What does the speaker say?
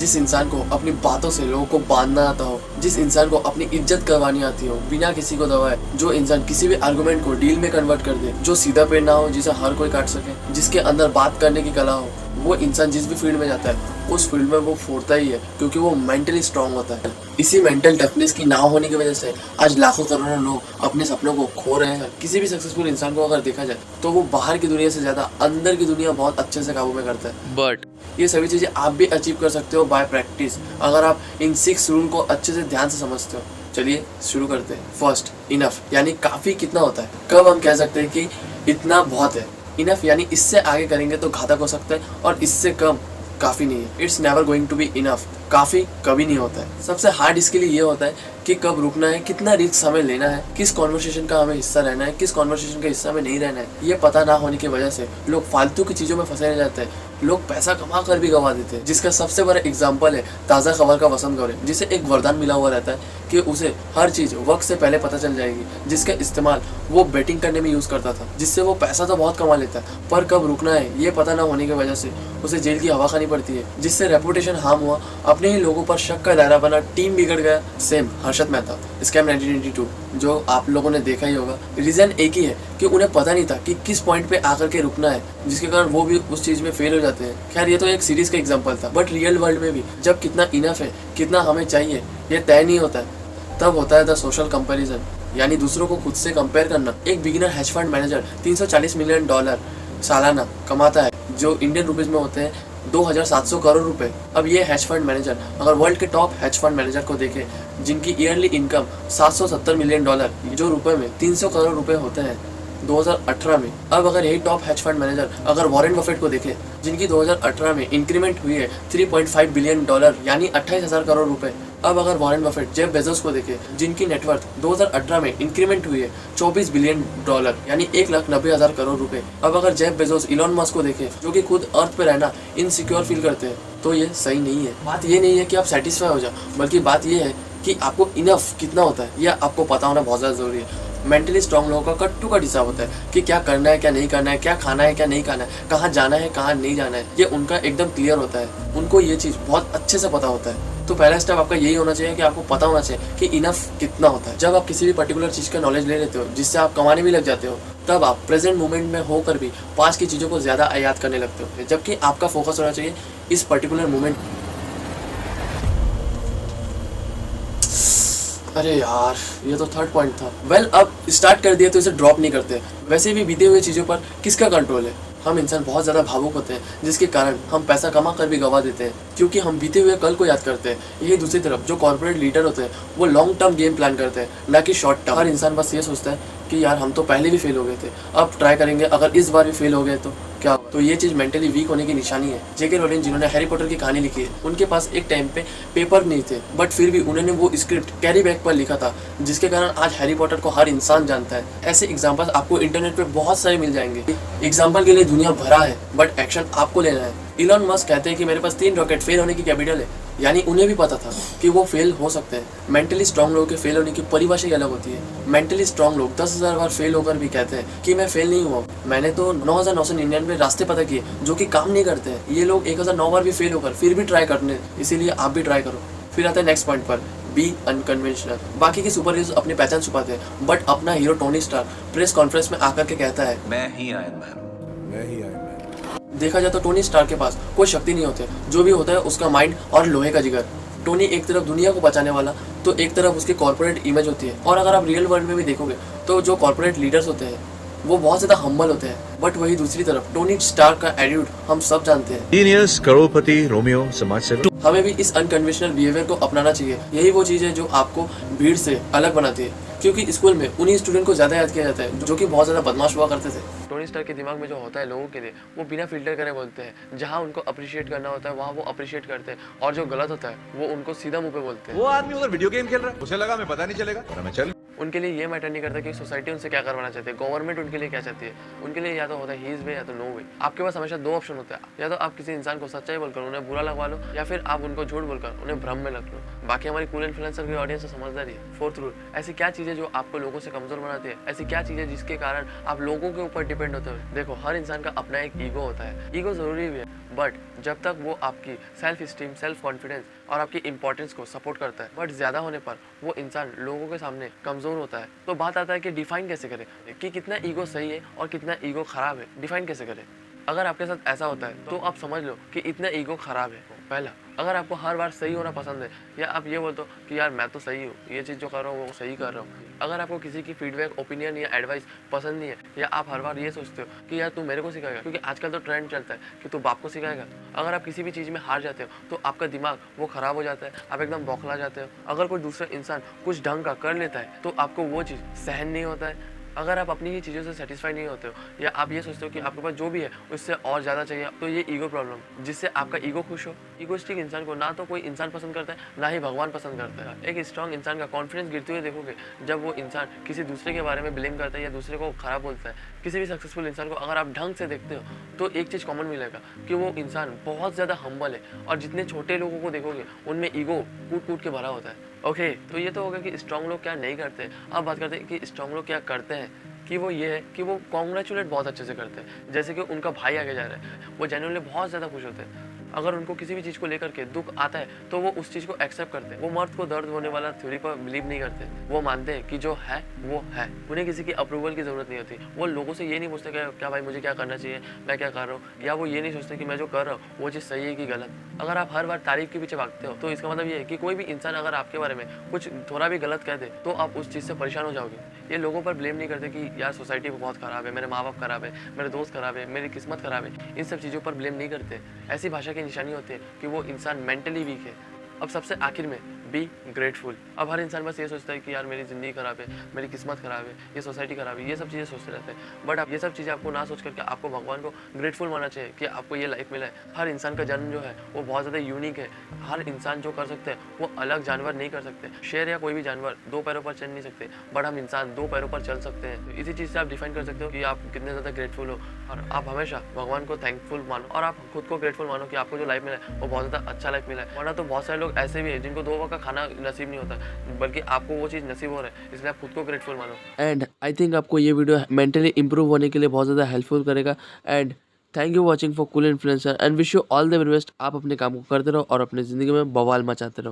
जिस इंसान को अपनी बातों से लोगों को बांधना आता हो, जिस इंसान को अपनी इज्जत करवानी आती हो बिना किसी को दबाए, जो इंसान किसी भी आर्गुमेंट को डील में कन्वर्ट कर दे, जो सीधा पेड़ ना हो जिसे हर कोई काट सके, जिसके अंदर बात करने की कला हो, वो इंसान जिस भी फील्ड में जाता है उस फील्ड में वो फोड़ता ही है, क्योंकि वो मेंटली स्ट्रांग होता है। इसी मेंटल टफनेस की ना होने की वजह से आज लाखों करोड़ों लोग अपने सपनों को खो रहे हैं। किसी भी सक्सेसफुल इंसान को अगर देखा जाए तो वो बाहर की दुनिया से ज्यादा अंदर की दुनिया बहुत अच्छे से काबू में करता है। बट ये सभी चीजें आप भी अचीव कर सकते हो बाय प्रैक्टिस, अगर आप इन 6 रूल को अच्छे से ध्यान से समझते हो। चलिए शुरू करते हैं। फर्स्ट, इनफ यानी काफी कितना होता है। कब हम कह सकते हैं कि इतना बहुत है। इनफ यानी इससे आगे करेंगे तो घातक हो सकता है, और इससे कम काफी नहीं है। It's never going to be enough. काफी कभी नहीं होता है। सबसे हार्ड इसके लिए ये होता है कि कब रुकना है, कितना रिस्क हमें लेना है, किस कॉन्वर्सेशन का हमें हिस्सा रहना है, किस कॉन्वर्सेशन का हिस्सा हमें नहीं रहना है। ये पता ना होने की वजह से लोग फालतू की चीजों में फंसे रह जाते हैं। लोग पैसा कमा कर भी गवा देते हैं, जिसका सबसे बड़ा एग्जाम्पल है ताज़ा खबर का वसंत गौरे, जिसे एक वरदान मिला हुआ रहता है कि उसे हर चीज वक्त से पहले पता चल जाएगी, जिसका इस्तेमाल वो बेटिंग करने में यूज करता था, जिससे वो पैसा तो बहुत कमा लेता है, पर कब रुकना है ये पता ना होने की वजह से उसे जेल की हवा खानी पड़ती है, जिससे रेपुटेशन हार्म हुआ, अपने ही लोगों पर शक का दायरा बना, टीम बिगड़ गया। सेम हर्षद मेहता स्कैम 1982 जो आप लोगों ने देखा ही होगा। रीजन एक ही है कि उन्हें पता नहीं था कि किस पॉइंट पे आकर के रुकना है, जिसके कारण वो भी उस चीज में फेल हो जाते हैं। खैर ये तो एक सीरीज का एग्जांपल था, बट रियल वर्ल्ड में भी जब कितना इनफ है, कितना हमें चाहिए, ये तय नहीं होता है, तब होता है द सोशल कंपैरिजन, यानी दूसरों को खुद से कंपेयर करना। एक beginner hedge fund manager $340 million सालाना कमाता है, जो इंडियन रुपीज में होते हैं 2700 करोड़ रुपए। अब ये हेज फंड मैनेजर अगर वर्ल्ड के टॉप हेज फंड मैनेजर को देखे, जिनकी ईयरली इनकम $770 मिलियन, जो रुपए में 300 करोड़ रुपए होते हैं 2018 में। अब अगर यही टॉप हेज फंड मैनेजर अगर वॉरेन बफेट को देखे, जिनकी 2018 में इंक्रीमेंट हुई है $3.5 बिलियन, यानी 28,000 करोड़ रुपए। अब अगर वॉरेन बफेट जेफ बेजोस को देखे, जिनकी नेटवर्थ 2018 में इंक्रीमेंट हुई है $24 बिलियन, यानी 1,90,000 करोड़ रुपए। अब अगर जेफ बेजोस इलॉन मस्क को देखे, जो कि खुद अर्थ पे रहना इनसिक्योर फील करते हैं, तो ये सही नहीं है। बात ये नहीं है कि आप सेटिस्फाई हो जाओ, बल्कि बात ये है कि आपको इनफ कितना होता है यह आपको पता होना बहुत ज़्यादा जरूरी है। मेंटली स्ट्रांग लोगों का कट टू कट हिसाब होता है कि क्या करना है, क्या नहीं करना है, क्या खाना है, क्या नहीं खाना है, कहाँ जाना है, कहाँ नहीं जाना है। ये उनका एकदम क्लियर होता है, उनको ये चीज़ बहुत अच्छे से पता होता है। तो पहला स्टेप आपका यही होना चाहिए कि आपको पता होना चाहिए कि इनफ कितना होता है। जब आप किसी भी पर्टिकुलर चीज़ का नॉलेज ले लेते हो, जिससे आप कमाने भी लग जाते हो, तब आप प्रेजेंट मोमेंट में होकर भी पास की चीज़ों को ज़्यादा याद करने लगते हो, जबकि आपका फोकस होना चाहिए इस पर्टिकुलर मोमेंट। अरे यार, ये तो थर्ड पॉइंट था। वेल, अब स्टार्ट कर दिया तो इसे ड्रॉप नहीं करते। वैसे भी बीते हुए चीज़ों पर किसका कंट्रोल है? हम इंसान बहुत ज़्यादा भावुक होते हैं, जिसके कारण हम पैसा कमा कर भी गवा देते हैं, क्योंकि हम बीते हुए कल को याद करते हैं। यही दूसरी तरफ जो कॉर्पोरेट लीडर होते हैं, वो लॉन्ग टर्म गेम प्लान करते हैं, ना कि शॉर्ट टर्म। हर इंसान बस ये सोचता है कि यार हम तो पहले भी फेल हो गए थे, अब ट्राई करेंगे, अगर इस बार भी फेल हो गए तो क्या? तो ये चीज़ मेंटली वीक होने की निशानी है। जेके रोलिंग जिन्होंने हैरी पॉटर की कहानी लिखी है, उनके पास एक टाइम पे पेपर नहीं थे, बट फिर भी उन्होंने वो स्क्रिप्ट कैरी बैग पर लिखा था, जिसके कारण आज हैरी पॉटर को हर इंसान जानता है। ऐसे एग्जाम्पल्स आपको इंटरनेट पे बहुत सारे मिल जाएंगे। एग्जाम्पल के लिए दुनिया भरा है, बट एक्शन आपको लेना है। इलॉन मस्क कहते हैं कि मेरे पास 3 रॉकेट, फेल होने की कैपिटल है, यानी उन्हें भी पता था कि वो फेल हो सकते हैं। मेंटली स्ट्रांग लोगों के फेल होने की परिभाषा ही अलग होती है। मेंटली स्ट्रांग लोग 10,000 बार फेल होकर भी कहते हैं कि मैं फेल नहीं हुआ, मैंने तो 9,999 रास्ते पता किए जो कि काम नहीं करते हैं। ये लोग 1,009 बार भी फेल होकर फिर भी ट्राई करने, इसीलिए आप भी ट्राई करो। फिर आता है नेक्स्ट पॉइंट पर, बी अनकन्वेंशनल। बाकी के सुपर हीरोज अपनी पहचान छुपाते हैं, बट अपना hero Tony Stark press conference में आकर के कहता है, मैं ही आयरन मैन हूं, मैं ही आयरन मैन। देखा जाए तो टोनी स्टार्क के पास कोई शक्ति नहीं होती, जो भी होता है उसका माइंड और लोहे का जिगर। टोनी एक तरफ दुनिया को बचाने वाला, तो एक तरफ उसकी कॉर्पोरेट इमेज होती है। और अगर आप रियल वर्ल्ड में भी देखोगे तो जो कॉर्पोरेट लीडर्स होते हैं वो बहुत ज्यादा हम्बल होते हैं, बट वही दूसरी तरफ टोनी स्टार्क का एटीट्यूड हम सब जानते हैं। जीनियस, करोड़पति, रोमियो, समाज सेवक। हमें भी इस अनकन्वेंशनल बिहेवियर को अपनाना चाहिए। यही वो चीज है जो आपको भीड़ से अलग बनाती है, क्योंकि स्कूल में उन्हीं स्टूडेंट को ज्यादा याद किया जाता है जो कि बहुत ज्यादा बदमाश हुआ करते थे। टोनी स्टार्क के दिमाग में जो होता है लोगों के लिए, वो बिना फिल्टर करे बोलते हैं। जहाँ उनको अप्रिशिएट करना होता है वहाँ वो अप्रिशिएट करते हैं, और जो गलत होता है वो उनको सीधा मुंह पे बोलते हैं। वो आदमी उधर वीडियो गेम खेल रहा है, उसे लगा मैं पता नहीं चलेगा, और मैं चल। उनके लिए ये मैटर नहीं करता कि सोसाइटी उनसे क्या करवाना चाहती है, गवर्नमेंट उनके लिए क्या चाहती है। उनके लिए या तो होता है ही इज वे या तो नो वे। आपके पास हमेशा 2 ऑप्शन होता है, या तो आप किसी इंसान को सच्चाई बोलकर उन्हें बुरा लगवा लो, या फिर आप उनको झूठ बोलकर उन्हें भ्रम में रख लो। बाकी हमारी कूल इन्फ्लुएंसर की ऑडियंस समझदारी है। 4th रूल, ऐसी क्या चीजें जो आपको लोगों से कमजोर बनाती है, ऐसी क्या चीजें जिसके कारण आप लोगों के ऊपर डिपेंड होते हो। देखो, हर इंसान का अपना एक ईगो होता है। ईगो जरूरी भी है, बट जब तक वो आपकी सेल्फ स्टीम, सेल्फ कॉन्फिडेंस और आपकी इंपॉर्टेंस को सपोर्ट करता है, बट ज़्यादा होने पर वो इंसान लोगों के सामने कमज़ोर होता है। तो बात आता है कि डिफाइन कैसे करें कि कितना ईगो सही है और कितना ईगो ख़राब है, डिफाइन कैसे करें। अगर आपके साथ ऐसा होता है तो आप समझ लो कि इतना ईगो ख़राब है। पहला, अगर आपको हर बार सही होना पसंद है या आप ये बोलते हो कि यार मैं तो सही हूँ, ये चीज़ जो कर रहा हूँ वो सही कर रहा हूँ। अगर आपको किसी की फीडबैक, ओपिनियन या एडवाइस पसंद नहीं है या आप हर बार ये सोचते हो कि यार तू मेरे को सिखाएगा, क्योंकि आजकल तो ट्रेंड चलता है कि तू बाप को सिखाएगा। अगर आप किसी भी चीज़ में हार जाते हो तो आपका दिमाग वो ख़राब हो जाता है, आप एकदम बौखला जाते हो। अगर कोई दूसरा इंसान कुछ ढंग का कर लेता है तो आपको वो चीज़ सहन नहीं होता है। अगर आप अपनी ही चीज़ों से सेटिस्फाई नहीं होते हो या आप ये सोचते हो कि आपके पास जो भी है उससे और ज़्यादा चाहिए, तो ये ईगो प्रॉब्लम, जिससे आपका ईगो खुश हो। ईगोइस्टिक इंसान को ना तो कोई इंसान पसंद करता है, ना ही भगवान पसंद करता है। एक स्ट्रॉन्ग इंसान का कॉन्फिडेंस गिरते हुए देखोगे जब वो इंसान किसी दूसरे के बारे में ब्लेम करता है या दूसरे को खराब बोलता है। किसी भी सक्सेसफुल इंसान को अगर आप ढंग से देखते हो तो एक चीज़ कॉमन मिलेगा कि वो इंसान बहुत ज़्यादा हम्बल है, और जितने छोटे लोगों को देखोगे उनमें ईगो कूट कूट के भरा होता है। ओके, तो ये तो हो गया कि स्ट्रॉन्ग लोग क्या नहीं करते। अब बात करते हैं कि स्ट्रॉन्ग लोग क्या करते हैं। कि वो ये है कि वो कॉन्ग्रेचुलेट बहुत अच्छे से करते हैं, जैसे कि उनका भाई आगे जा रहा है, वो जेन्युइनली बहुत ज़्यादा खुश होते हैं। अगर उनको किसी भी चीज़ को लेकर के दुख आता है तो वो उस चीज़ को एक्सेप्ट करते हैं। वो मर्द को दर्द होने वाला थ्योरी पर बिलीव नहीं करते। वो मानते हैं कि जो है वो है, उन्हें किसी की अप्रूवल की ज़रूरत नहीं होती। वो लोगों से ये नहीं पूछते कि क्या भाई मुझे क्या करना चाहिए, मैं क्या कर रहा हूँ, या वो ये नहीं सोचते कि मैं जो कर रहा हूँ वो चीज़ सही है कि गलत। अगर आप हर बार तारीफ के पीछे भागते हो तो इसका मतलब ये है कि कोई भी इंसान अगर आपके बारे में कुछ थोड़ा भी गलत कह दे तो आप उस चीज़ से परेशान हो जाओगे। ये लोगों पर ब्लेम नहीं करते कि यार सोसाइटी बहुत ख़राब है, मेरे माँ बाप ख़राब है, मेरे दोस्त ख़राब है, मेरी किस्मत ख़राब है। इन सब चीज़ों पर ब्लेम नहीं करते। ऐसी भाषा की निशानी होती है कि वो इंसान मेंटली वीक है। अब सबसे आखिर में बी ग्रेटफुल। अब हर इंसान बस ये सोचता है कि यार मेरी ज़िंदगी ख़राब है, मेरी किस्मत ख़राब है, ये सोसाइटी ख़राब है, ये सब चीज़ें सोचते रहते हैं। बट अब ये सब चीज़ें आपको ना सोच करके आपको भगवान को ग्रेटफुल मानना चाहिए कि आपको ये लाइफ मिला है। हर इंसान का जन्म जो है वो बहुत ज़्यादा यूनिक है। हर इंसान जो कर सकते हैं वो अलग जानवर नहीं कर सकते। शेर या कोई भी जानवर 2 पैरों पर चल नहीं सकते, बट हम इंसान 2 पैरों पर चल सकते हैं। तो इसी चीज़ से आप डिफाइन कर सकते हो कि आप कितने ज़्यादा ग्रेटफुल हो, और आप हमेशा भगवान को थैंकफुल मानो, और आप खुद को ग्रेटफुल मानो कि आपको जो लाइफ मिला है वो बहुत ज़्यादा अच्छा लाइफ मिला है। वरना तो बहुत सारे लोग ऐसे भी हैं जिनको 2 वक्त का खाना नसीब नहीं होता, बल्कि आपको वो चीज़ नसीब हो रहा है, इसलिए आप खुद को ग्रेटफुल मानो। एंड आई थिंक आपको ये वीडियो मेंटली इंप्रूव होने के लिए बहुत ज़्यादा हेल्पफुल करेगा। And thank you watching for cool influencer and wish you all the very best. आप अपने काम को करते रहो और अपनी ज़िंदगी में बवाल मचाते रहो।